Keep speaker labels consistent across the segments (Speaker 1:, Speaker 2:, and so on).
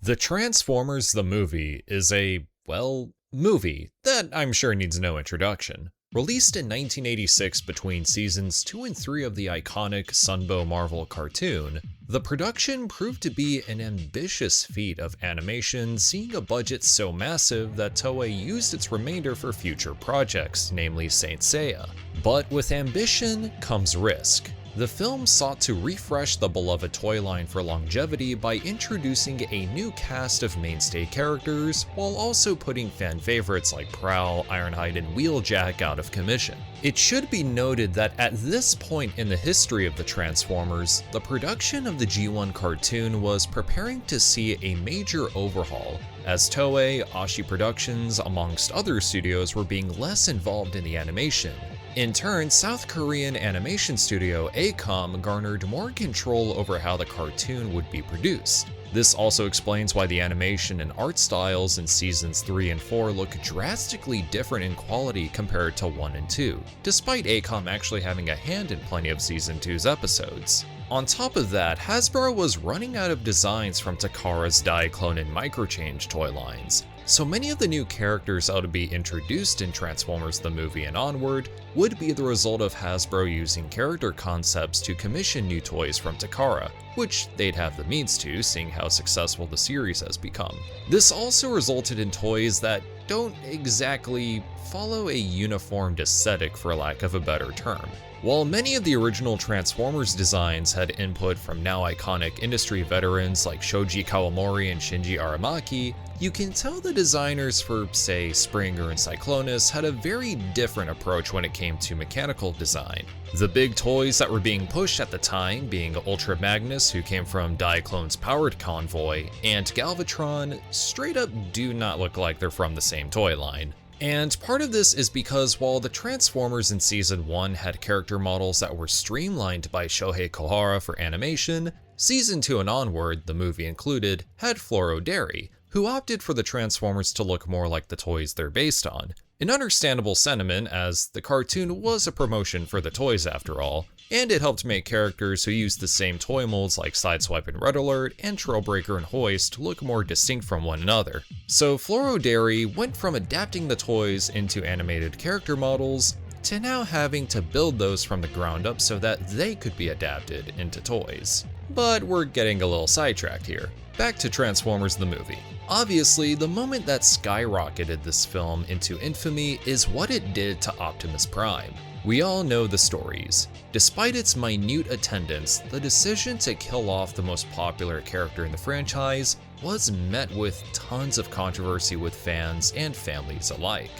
Speaker 1: The Transformers the movie is a, well, movie that I'm sure needs no introduction. Released in 1986 between seasons 2 and 3 of the iconic Sunbow Marvel cartoon, the production proved to be an ambitious feat of animation, seeing a budget so massive that Toei used its remainder for future projects, namely Saint Seiya. But with ambition comes risk. The film sought to refresh the beloved toy line for longevity by introducing a new cast of mainstay characters, while also putting fan favorites like Prowl, Ironhide, and Wheeljack out of commission. It should be noted that at this point in the history of the Transformers, the production of the G1 cartoon was preparing to see a major overhaul, as Toei, SCRYE Productions, amongst other studios were being less involved in the animation. In turn, South Korean animation studio ACOM garnered more control over how the cartoon would be produced. This also explains why the animation and art styles in seasons 3 and 4 look drastically different in quality compared to 1 and 2, despite ACOM actually having a hand in plenty of season 2's episodes. On top of that, Hasbro was running out of designs from Takara's Diaclone and Microchange toy lines, so many of the new characters out to be introduced in Transformers the movie and onward would be the result of Hasbro using character concepts to commission new toys from Takara, which they'd have the means to, seeing how successful the series has become. This also resulted in toys that don't exactly follow a uniformed aesthetic, for lack of a better term. While many of the original Transformers designs had input from now iconic industry veterans like Shoji Kawamori and Shinji Aramaki, you can tell the designers for, say, Springer and Cyclonus had a very different approach when it came to mechanical design. The big toys that were being pushed at the time being Ultra Magnus, who came from Diaclone's Powered Convoy, and Galvatron straight up do not look like they're from the same toy line. And part of this is because while the Transformers in Season 1 had character models that were streamlined by Shohei Kohara for animation, Season 2 and onward, the movie included, had Floro Derry, who opted for the Transformers to look more like the toys they're based on. An understandable sentiment, as the cartoon was a promotion for the toys after all, and it helped make characters who used the same toy molds like Sideswipe and Red Alert and Trailbreaker and Hoist look more distinct from one another. So Floro Derry went from adapting the toys into animated character models to now having to build those from the ground up so that they could be adapted into toys. But we're getting a little sidetracked here. Back to Transformers the movie. Obviously, the moment that skyrocketed this film into infamy is what it did to Optimus Prime. We all know the stories. Despite its minute attendance, the decision to kill off the most popular character in the franchise was met with tons of controversy with fans and families alike.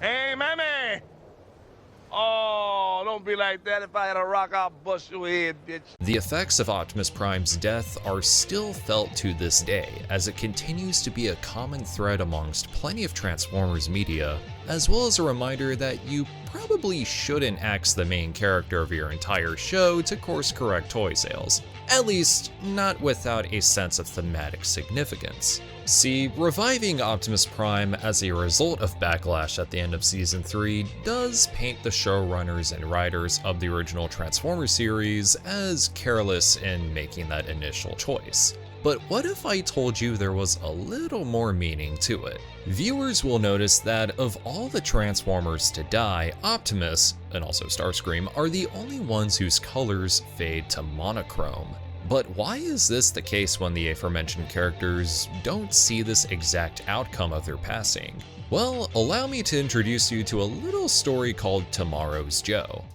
Speaker 2: Hey, mammy! Oh, don't be like that. If I had a rock, I'll bust your head, bitch.
Speaker 1: The effects of Optimus Prime's death are still felt to this day, as it continues to be a common thread amongst plenty of Transformers media, as well as a reminder that you probably shouldn't axe the main character of your entire show to course correct toy sales. At least, not without a sense of thematic significance. See, reviving Optimus Prime as a result of backlash at the end of Season 3 does paint the showrunners and writers of the original Transformers series as careless in making that initial choice. But what if I told you there was a little more meaning to it? Viewers will notice that of all the Transformers to die, Optimus, and also Starscream, are the only ones whose colors fade to monochrome. But why is this the case when the aforementioned characters don't see this exact outcome of their passing? Well, allow me to introduce you to a little story called Tomorrow's Joe.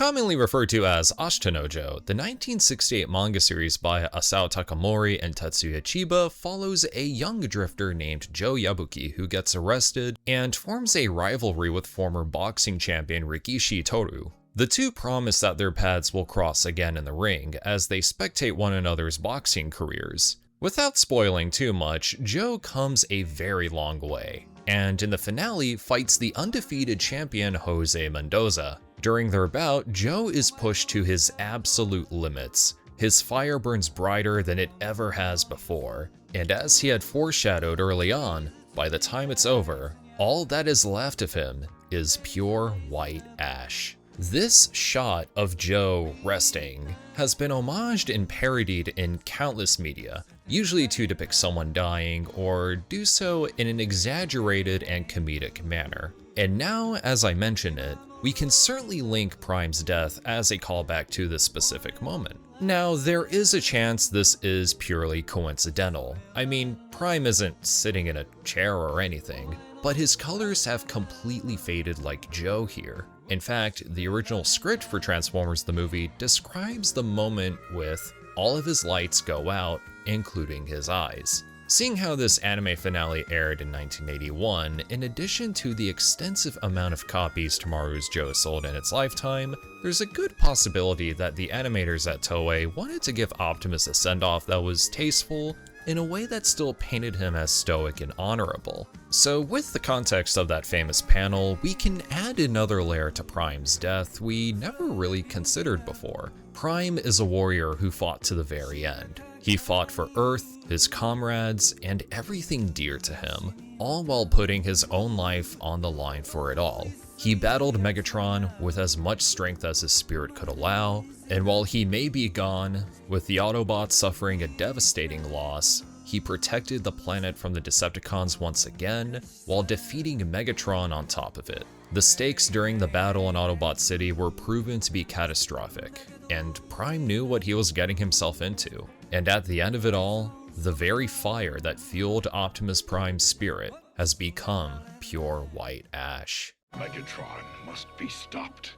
Speaker 1: Commonly referred to as Ashita no Joe, the 1968 manga series by Asao Takamori and Tetsuya Chiba follows a young drifter named Joe Yabuki who gets arrested and forms a rivalry with former boxing champion Rikishi Toru. The two promise that their paths will cross again in the ring as they spectate one another's boxing careers. Without spoiling too much, Joe comes a very long way, and in the finale fights the undefeated champion Jose Mendoza. During their bout, Joe is pushed to his absolute limits. His fire burns brighter than it ever has before, and as he had foreshadowed early on, by the time it's over, all that is left of him is pure white ash. This shot of Joe resting has been homaged and parodied in countless media, usually to depict someone dying or do so in an exaggerated and comedic manner. And now, as I mention it, we can certainly link Prime's death as a callback to this specific moment. Now, there is a chance this is purely coincidental. I mean, Prime isn't sitting in a chair or anything, but his colors have completely faded like Joe here. In fact, the original script for Transformers the movie describes the moment with all of his lights go out, including his eyes. Seeing how this anime finale aired in 1981, in addition to the extensive amount of copies Tamaru's Joe sold in its lifetime, there's a good possibility that the animators at Toei wanted to give Optimus a send-off that was tasteful in a way that still painted him as stoic and honorable. So with the context of that famous panel, we can add another layer to Prime's death we never really considered before. Prime is a warrior who fought to the very end. He fought for Earth, his comrades, and everything dear to him, all while putting his own life on the line for it all. He battled Megatron with as much strength as his spirit could allow, and while he may be gone, with the Autobots suffering a devastating loss, he protected the planet from the Decepticons once again, while defeating Megatron on top of it. The stakes during the battle in Autobot City were proven to be catastrophic, and Prime knew what he was getting himself into. And at the end of it all, the very fire that fueled Optimus Prime's spirit has become pure white ash.
Speaker 3: Megatron must be stopped,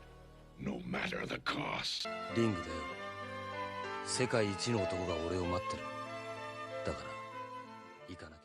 Speaker 3: no matter the cost.
Speaker 4: リングだよ。世界一の男が俺を待ってる。だから、行かなきゃな。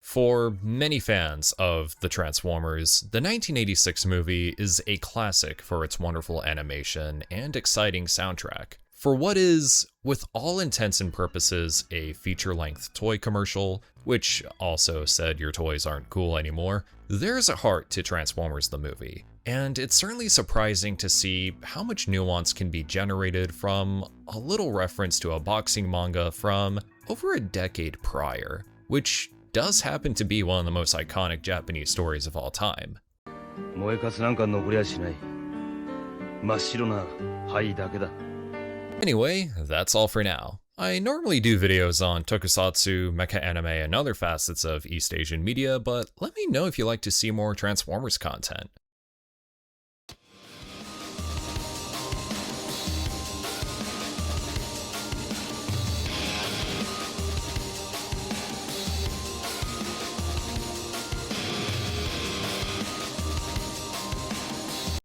Speaker 1: For many fans of the Transformers, the 1986 movie is a classic for its wonderful animation and exciting soundtrack. For what is, with all intents and purposes, a feature-length toy commercial, which also said your toys aren't cool anymore, there's a heart to Transformers the movie, and it's certainly surprising to see how much nuance can be generated from a little reference to a boxing manga from over a decade prior, which does happen to be one of the most iconic Japanese stories of all time.
Speaker 4: 燃えかすなんか残りゃしない。真っ白な灰だけだ。
Speaker 1: Anyway, that's all for now. I normally do videos on tokusatsu, mecha anime, and other facets of East Asian media, but let me know if you'd like to see more Transformers content.